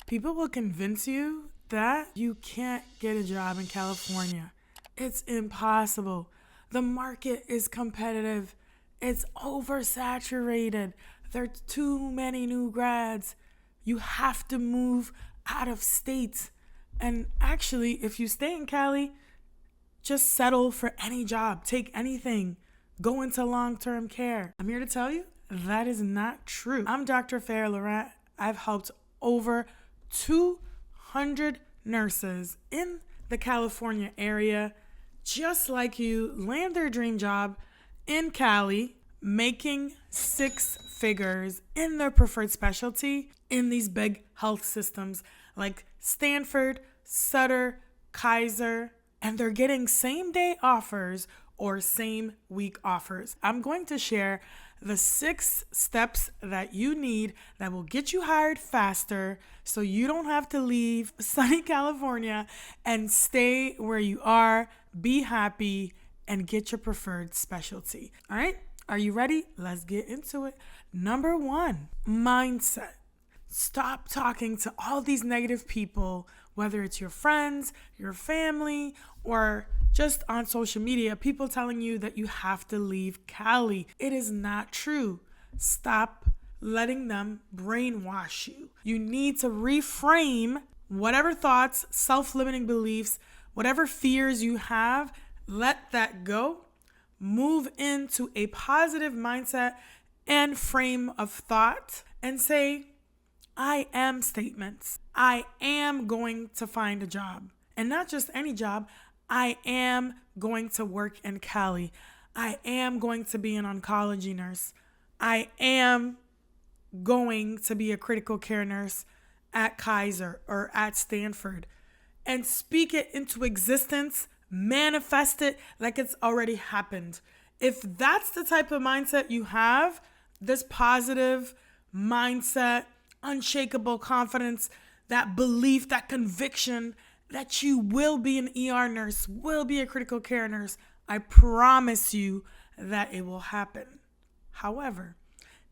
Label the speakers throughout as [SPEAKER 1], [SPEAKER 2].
[SPEAKER 1] People will convince you that you can't get a job in California. It's impossible. The market is competitive. It's oversaturated. There are too many new grads. You have to move out of state. And actually, if you stay in Cali, just settle for any job. Take anything. Go into long-term care. I'm here to tell you that is not true. I'm Dr. Farah Laurent. I've helped over 200 nurses in the California area, just like you, land their dream job in Cali, making 6 figures in their preferred specialty in these big health systems like Stanford, Sutter, Kaiser, and they're getting same-day offers or same-week offers. I'm going to share the 6 steps that you need that will get you hired faster so you don't have to leave sunny California and stay where you are, be happy, and get your preferred specialty. All right, are you ready? Let's get into it. Number 1, mindset. Stop talking to all these negative people, whether it's your friends, your family, or just on social media, people telling you that you have to leave Cali. It is not true. Stop letting them brainwash you. You need to reframe whatever thoughts, self-limiting beliefs, whatever fears you have, let that go. Move into a positive mindset and frame of thought and say, I am statements. I am going to find a job. And not just any job. I am going to work in Cali. I am going to be an oncology nurse. I am going to be a critical care nurse at Kaiser or at Stanford. And speak it into existence. Manifest it like it's already happened. If that's the type of mindset you have, this positive mindset, unshakable confidence, that belief, that conviction that you will be an ER nurse, will be a critical care nurse, I promise you that it will happen. However,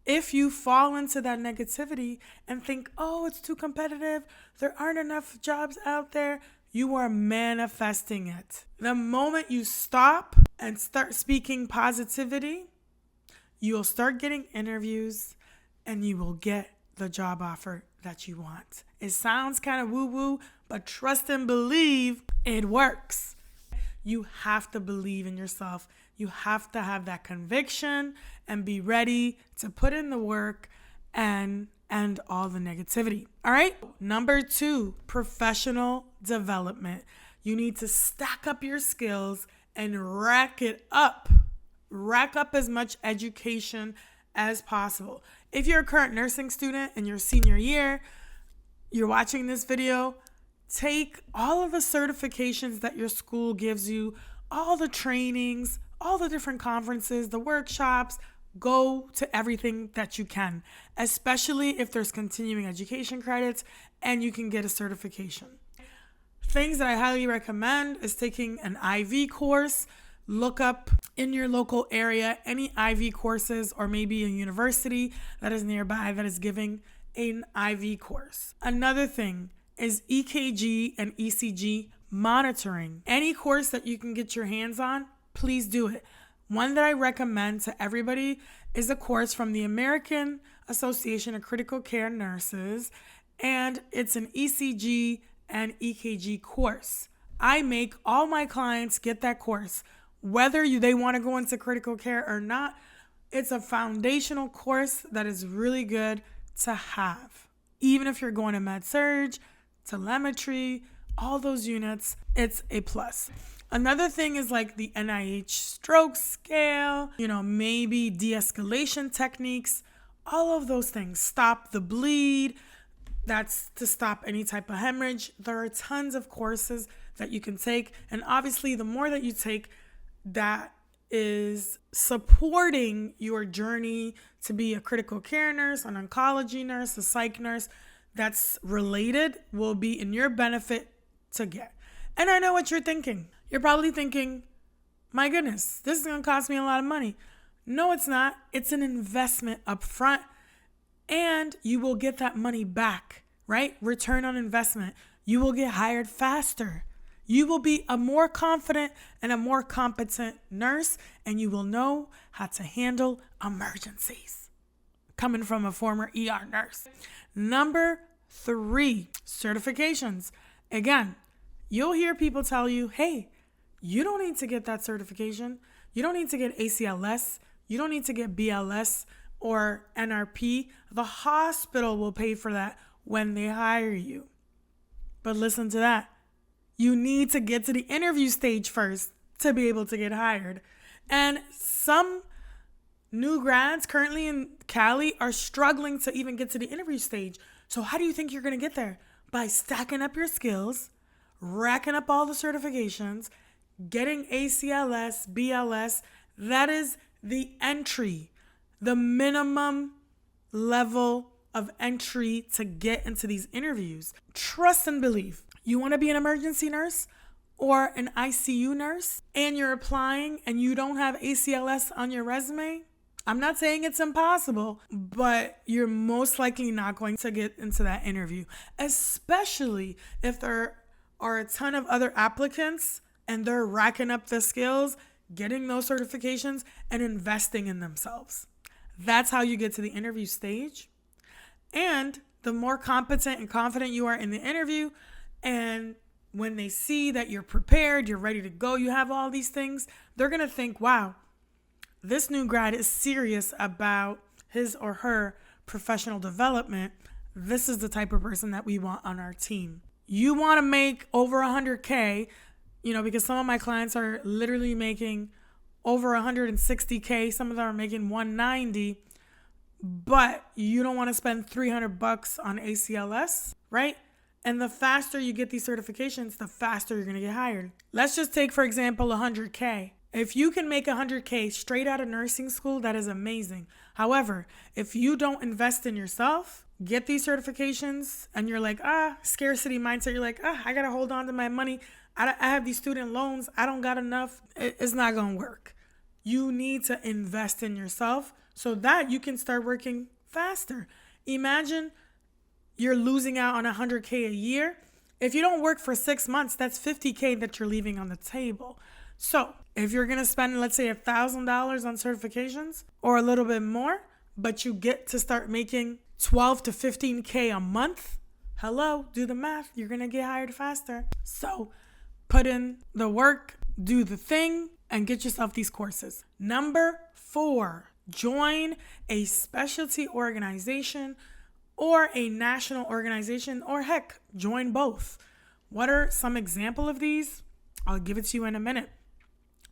[SPEAKER 1] if you fall into that negativity and think, oh, it's too competitive, there aren't enough jobs out there, you are manifesting it. The moment you stop and start speaking positivity, you'll start getting interviews and you will get the job offer that you want. It sounds kind of woo-woo, but trust and believe it works. You have to believe in yourself. You have to have that conviction and be ready to put in the work and end all the negativity. All right. Number 2, professional development. You need to stack up your skills and rack it up. Rack up as much education as possible. If you're a current nursing student in your senior year, you're watching this video, take all of the certifications that your school gives you, all the trainings, all the different conferences, the workshops, go to everything that you can, especially if there's continuing education credits and you can get a certification. Things that I highly recommend is taking an IV course. Look up in your local area any IV courses or maybe a university that is nearby that is giving an IV course. Another thing is EKG and ECG monitoring. Any course that you can get your hands on, please do it. One that I recommend to everybody is a course from the American Association of Critical Care Nurses, and it's an ECG and EKG course. I make all my clients get that course. Whether they want to go into critical care or not, it's a foundational course that is really good to have. Even if you're going to med-surg, telemetry, all those units, it's a plus. Another thing is like the NIH Stroke Scale, maybe de-escalation techniques, all of those things. Stop the bleed. That's to stop any type of hemorrhage. There are tons of courses that you can take. And obviously, the more that you take, that is supporting your journey to be a critical care nurse, an oncology nurse, a psych nurse that's related will be in your benefit to get. And I know what you're thinking. You're probably thinking, my goodness, this is going to cost me a lot of money. No, it's not. It's an investment up front, and you will get that money back right? Return on investment. You will get hired faster. You will be a more confident and a more competent nurse, and you will know how to handle emergencies. Coming from a former ER nurse. Number 3, certifications. Again, you'll hear people tell you, hey, you don't need to get that certification. You don't need to get ACLS. You don't need to get BLS or NRP. The hospital will pay for that when they hire you. But listen to that. You need to get to the interview stage first to be able to get hired. And some new grads currently in Cali are struggling to even get to the interview stage. So how do you think you're going to get there? By stacking up your skills, racking up all the certifications, getting ACLS, BLS. That is the entry, the minimum level of entry to get into these interviews. Trust and believe. You want to be an emergency nurse or an ICU nurse and you're applying and you don't have ACLS on your resume? I'm not saying it's impossible, but you're most likely not going to get into that interview, especially if there are a ton of other applicants and they're racking up the skills, getting those certifications, and investing in themselves. That's how you get to the interview stage. And the more competent and confident you are in the interview, and when they see that you're prepared, you're ready to go, you have all these things, they're going to think, wow, this new grad is serious about his or her professional development. This is the type of person that we want on our team. You want to make over 100K, because some of my clients are literally making over 160K. Some of them are making 190, but you don't want to spend $300 on ACLS, right? And the faster you get these certifications, the faster you're going to get hired. Let's just take, for example, 100K. If you can make 100K straight out of nursing school, that is amazing. However, if you don't invest in yourself, get these certifications, and you're like, scarcity mindset, you're like, I got to hold on to my money. I have these student loans. I don't got enough. It's not going to work. You need to invest in yourself so that you can start working faster. Imagine you're losing out on 100K a year. If you don't work for 6 months, that's 50K that you're leaving on the table. So if you're going to spend, let's say, $1,000 on certifications or a little bit more, but you get to start making 12 to 15K a month, hello, do the math. You're going to get hired faster. So put in the work, do the thing, and get yourself these courses. Number 4, join a specialty organization or a national organization, or heck, join both. What are some example of these? I'll give it to you in a minute.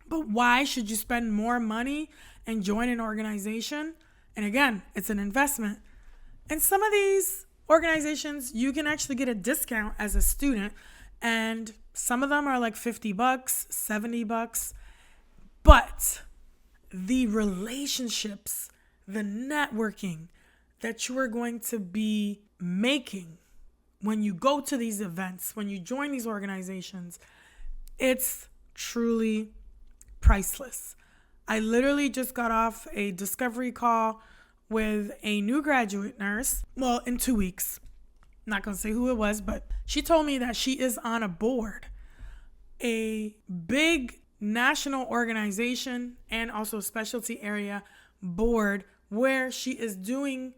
[SPEAKER 1] But why should you spend more money and join an organization? And again, it's an investment. And some of these organizations, you can actually get a discount as a student. And some of them are like $50, $70. But the relationships, the networking that you are going to be making when you go to these events, when you join these organizations, it's truly priceless. I literally just got off a discovery call with a new graduate nurse, in 2 weeks. Not going to say who it was, but she told me that she is on a board, a big national organization and also specialty area board, where she is doing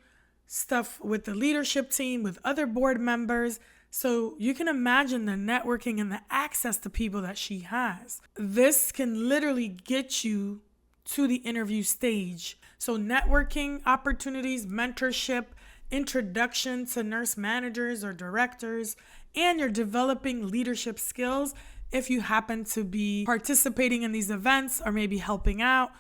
[SPEAKER 1] stuff with the leadership team, with other board members. So you can imagine the networking and the access to people that she has. This can literally get you to the interview stage. So networking opportunities, mentorship, introduction to nurse managers or directors, and you're developing leadership skills if you happen to be participating in these events or maybe helping out,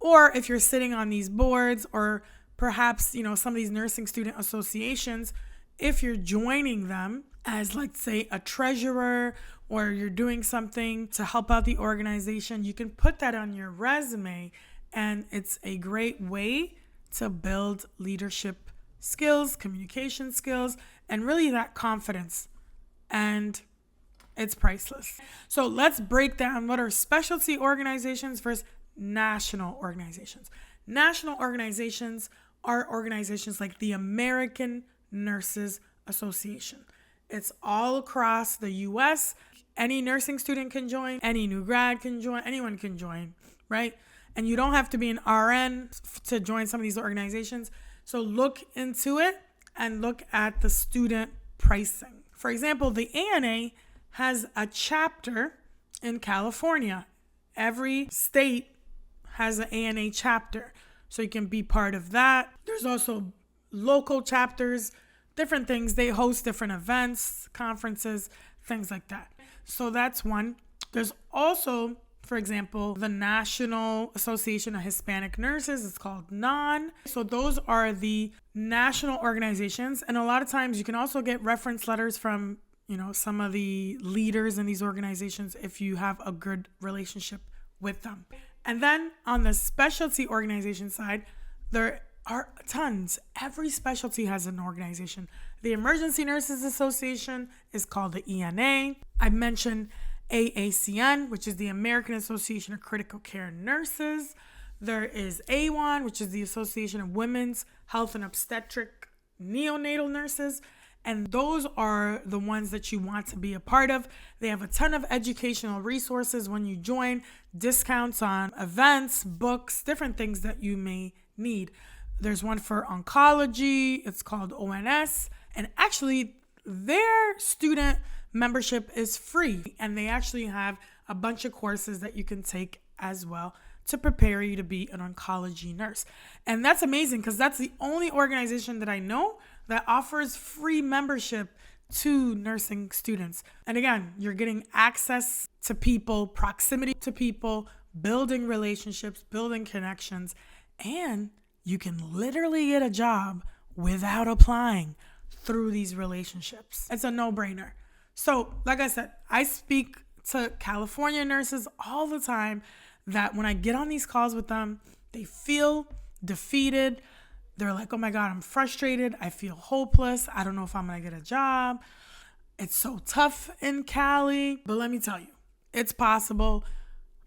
[SPEAKER 1] or if you're sitting on these boards, or perhaps, some of these nursing student associations, if you're joining them as, let's say, a treasurer, or you're doing something to help out the organization, you can put that on your resume, and it's a great way to build leadership skills, communication skills, and really that confidence. And it's priceless. So let's break down what are specialty organizations versus national organizations. National organizations are organizations like the American Nurses association. It's all across the US. Any nursing student can join, any new grad can join, anyone can join, right? And you don't have to be an RN to join some of these organizations. So look into it and look at the student pricing. For example, the ANA has a chapter in California. Every state has an ANA chapter, so you can be part of that. There's also local chapters, different things. They host different events, conferences, things like that. So that's one. There's also, for example, the National Association of Hispanic Nurses. It's called NON. So those are the national organizations. And a lot of times you can also get reference letters from, some of the leaders in these organizations if you have a good relationship with them. And then on the specialty organization side, there are tons. Every specialty has an organization. The Emergency Nurses Association is called the ENA. I mentioned AACN, which is the American Association of Critical Care Nurses. There is AWHONN, which is the Association of Women's Health and Obstetric Neonatal Nurses. And those are the ones that you want to be a part of. They have a ton of educational resources when you join, discounts on events, books, different things that you may need. There's one for oncology. It's called ONS. And actually, their student membership is free. And they actually have a bunch of courses that you can take as well to prepare you to be an oncology nurse. And that's amazing because that's the only organization that I know that offers free membership to nursing students. And again, you're getting access to people, proximity to people, building relationships, building connections, and you can literally get a job without applying through these relationships. It's a no-brainer. So, like I said, I speak to California nurses all the time that when I get on these calls with them, they feel defeated. They're like, oh my God, I'm frustrated. I feel hopeless. I don't know if I'm going to get a job. It's so tough in Cali. But let me tell you, it's possible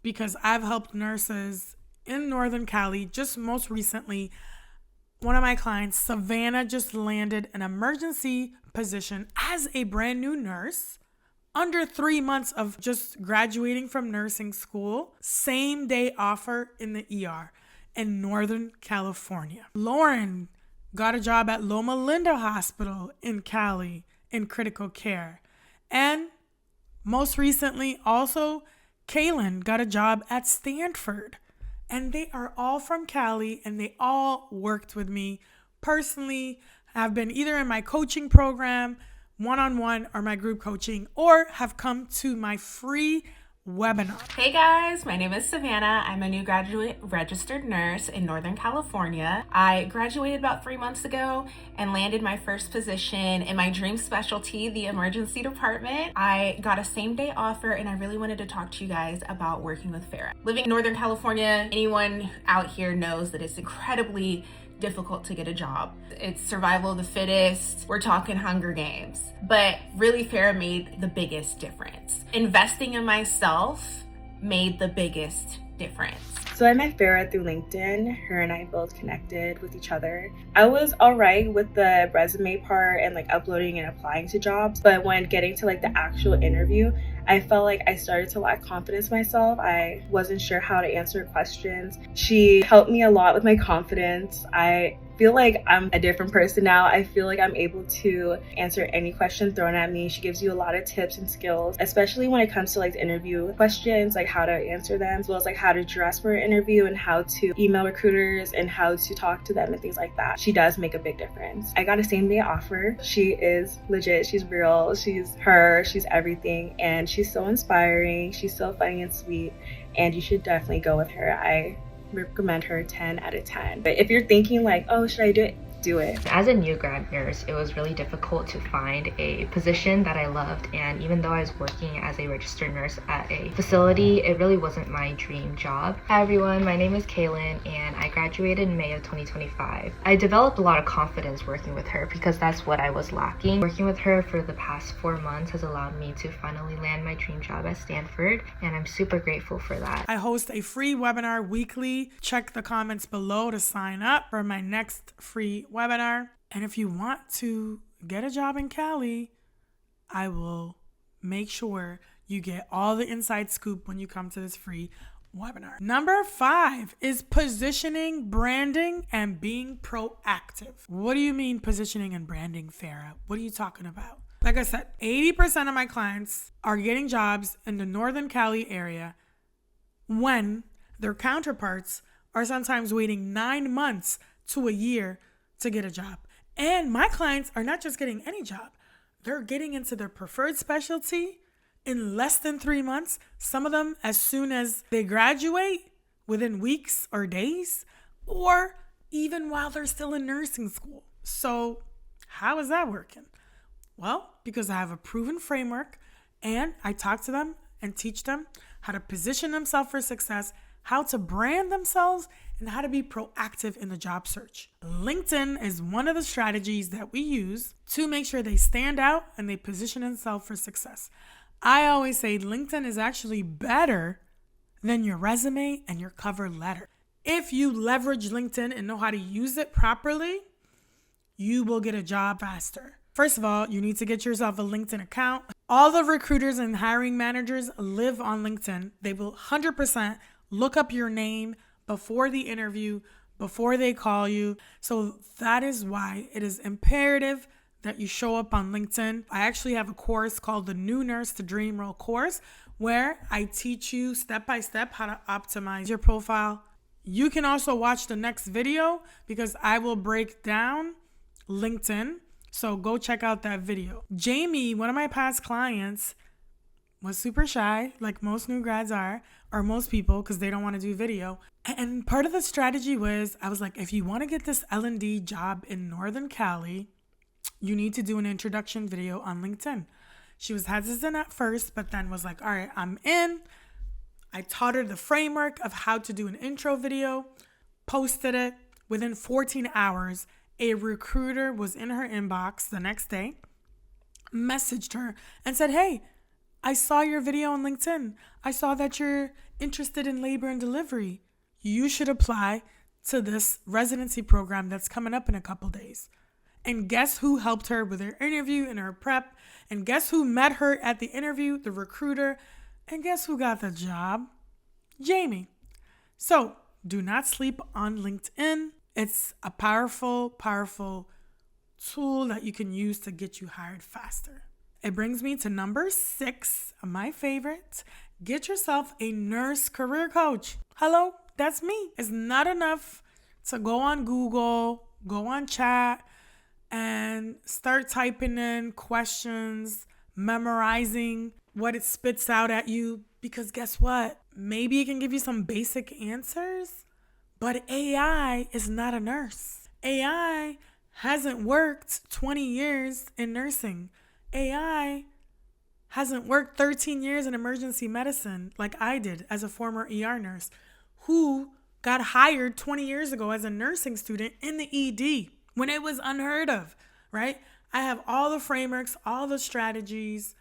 [SPEAKER 1] because I've helped nurses in Northern Cali. Just most recently, one of my clients, Savannah, just landed an emergency position as a brand new nurse under 3 months of just graduating from nursing school. Same day offer in the ER. In Northern California. Lauren got a job at Loma Linda Hospital in Cali in critical care. And most recently, also, Kaylin got a job at Stanford. And they are all from Cali, and they all worked with me personally, have been either in my coaching program, one-on-one, or my group coaching, or have come to my free webinar.
[SPEAKER 2] Hey guys, my name is Savannah. I'm a new graduate registered nurse in Northern California. I graduated about 3 months ago and landed my first position in my dream specialty, the emergency department. I got a same day offer and I really wanted to talk to you guys about working with FARA. Living in Northern California, anyone out here knows that it's incredibly difficult to get a job. It's survival of the fittest. We're talking Hunger Games. But really, FARA made the biggest difference. Investing in myself made the biggest difference.
[SPEAKER 3] So I met Farah through LinkedIn. Her and I both connected with each other. I was all right with the resume part and uploading and applying to jobs, but when getting to the actual interview, I felt like I started to lack confidence in myself. I wasn't sure how to answer questions. She helped me a lot with my confidence. I feel like I'm a different person now. I feel like I'm able to answer any question thrown at me. She gives you a lot of tips and skills, especially when it comes to the interview questions, how to answer them, as well as how to dress for an interview and how to email recruiters and how to talk to them and things like that. She does make a big difference. I got a same day offer. She is legit. She's real. She's her. She's everything. And she's so inspiring. She's so funny and sweet. And you should definitely go with her. I recommend her 10 out of 10. But if you're thinking oh, should I do it? Do it.
[SPEAKER 4] As a new grad nurse, it was really difficult to find a position that I loved, and even though I was working as a registered nurse at a facility, it really wasn't my dream job. Hi everyone, my name is Kaylin and I graduated in May of 2025. I developed a lot of confidence working with her because that's what I was lacking. Working with her for the past 4 months has allowed me to finally land my dream job at Stanford, and I'm super grateful for that.
[SPEAKER 1] I host a free webinar weekly. Check the comments below to sign up for my next free webinar. And if you want to get a job in Cali, I will make sure you get all the inside scoop when you come to this free webinar. Number 5 is positioning, branding, and being proactive. What do you mean positioning and branding, Farah? What are you talking about? Like I said, 80% of my clients are getting jobs in the Northern Cali area when their counterparts are sometimes waiting 9 months to a year to get a job. And my clients are not just getting any job. They're getting into their preferred specialty in less than 3 months. Some of them as soon as they graduate, within weeks or days, or even while they're still in nursing school. So how is that working? Well, because I have a proven framework and I talk to them and teach them how to position themselves for success, how to brand themselves, and how to be proactive in the job search. LinkedIn is one of the strategies that we use to make sure they stand out and they position themselves for success. I always say LinkedIn is actually better than your resume and your cover letter. If you leverage LinkedIn and know how to use it properly, you will get a job faster. First of all, you need to get yourself a LinkedIn account. All the recruiters and hiring managers live on LinkedIn. They will 100% look up your name before the interview, before they call you. So that is why it is imperative that you show up on LinkedIn. I actually have a course called the New Nurse to Dream Role course where I teach you step by step how to optimize your profile. You can also watch the next video because I will break down LinkedIn. So go check out that video. Jamie, one of my past clients, was super shy, like most new grads are, or most people, because they don't want to do video. And part of the strategy was, I was like, if you want to get this L&D job in Northern Cali, you need to do an introduction video on LinkedIn. She was hesitant at first, but then was like, all right, I'm in. I taught her the framework of how to do an intro video, posted it. Within 14 hours, a recruiter was in her inbox the next day, messaged her and said, hey, I saw your video on LinkedIn. I saw that you're interested in labor and delivery. You should apply to this residency program that's coming up in a couple days. And guess who helped her with her interview and her prep? And guess who met her at the interview? The recruiter. And guess who got the job? Jamie. So do not sleep on LinkedIn. It's a powerful, powerful tool that you can use to get you hired faster. It brings me to number 6, my favorite. Get yourself a nurse career coach. Hello, that's me. It's not enough to go on Google, go on chat, and start typing in questions, memorizing what it spits out at you. Because guess what? Maybe it can give you some basic answers, but AI is not a nurse. AI hasn't worked 20 years in nursing. AI hasn't worked 13 years in emergency medicine like I did as a former ER nurse who got hired 20 years ago as a nursing student in the ED when it was unheard of, right? I have all the frameworks, all the strategies.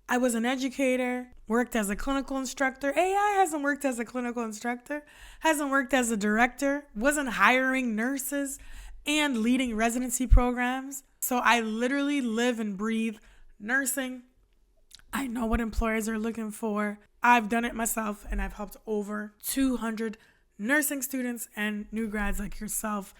[SPEAKER 1] I was an educator, worked as a clinical instructor. AI hasn't worked as a clinical instructor, hasn't worked as a director, wasn't hiring nurses and leading residency programs. So I literally live and breathe nursing. I know what employers are looking for. I've done it myself and I've helped over 200 nursing students and new grads like yourself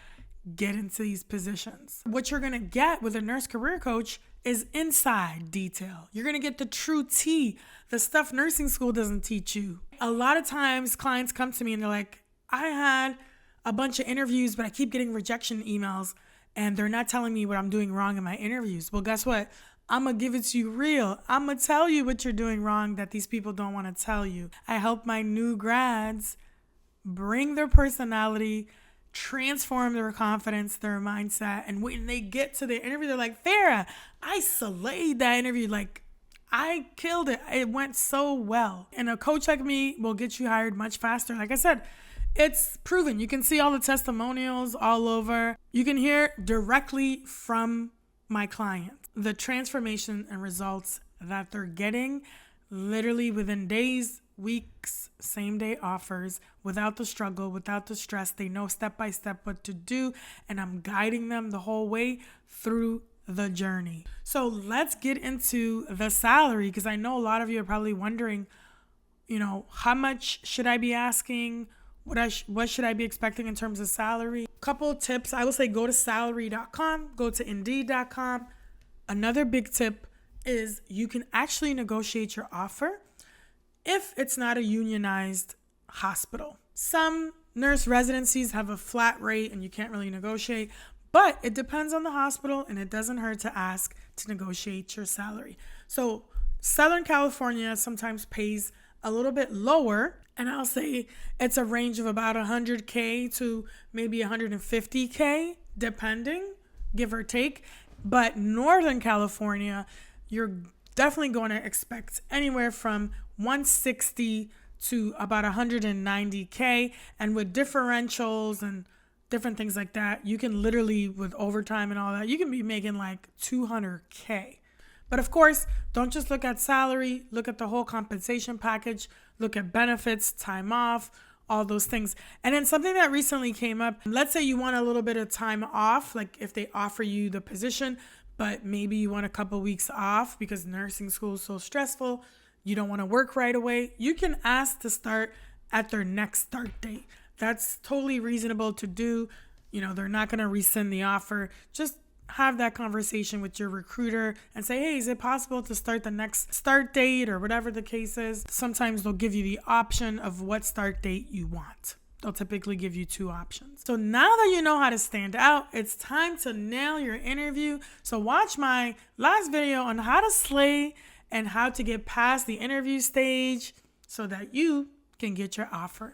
[SPEAKER 1] get into these positions. What you're going to get with a nurse career coach is inside detail. You're going to get the true tea, the stuff nursing school doesn't teach you. A lot of times clients come to me and they're like, I had a bunch of interviews, but I keep getting rejection emails and they're not telling me what I'm doing wrong in my interviews. Well, guess what? I'm going to give it to you real. I'm going to tell you what you're doing wrong that these people don't want to tell you. I help my new grads bring their personality, transform their confidence, their mindset. And when they get to the interview, they're like, Farah, I slayed that interview. Like, I killed it. It went so well. And a coach like me will get you hired much faster. Like I said, it's proven. You can see all the testimonials all over. You can hear directly from my client the transformation and results that they're getting literally within days, weeks, same day offers, without the struggle, without the stress. They know step by step what to do, and I'm guiding them the whole way through the journey. So let's get into the salary, because I know a lot of you are probably wondering, how much should I be asking? What should I be expecting in terms of salary? Couple tips. I would say go to salary.com, go to indeed.com. Another big tip is you can actually negotiate your offer if it's not a unionized hospital. Some nurse residencies have a flat rate and you can't really negotiate, but it depends on the hospital and it doesn't hurt to ask to negotiate your salary. So Southern California sometimes pays a little bit lower, and I'll say it's a range of about 100K to maybe 150K, depending, give or take. But Northern California, you're definitely going to expect anywhere from 160 to about 190K. And with differentials and different things like that, you can literally, with overtime and all that, you can be making like 200K. But of course, don't just look at salary, look at the whole compensation package, look at benefits, time off, all those things. And then something that recently came up, let's say you want a little bit of time off, like if they offer you the position, but maybe you want a couple weeks off because nursing school is so stressful, you don't want to work right away, you can ask to start at their next start date. That's totally reasonable to do. They're not going to rescind the offer. Just have that conversation with your recruiter and say, hey, is it possible to start the next start date or whatever the case is? Sometimes they'll give you the option of what start date you want. They'll typically give you 2 options. So now that you know how to stand out, it's time to nail your interview. So watch my last video on how to slay and how to get past the interview stage so that you can get your offer.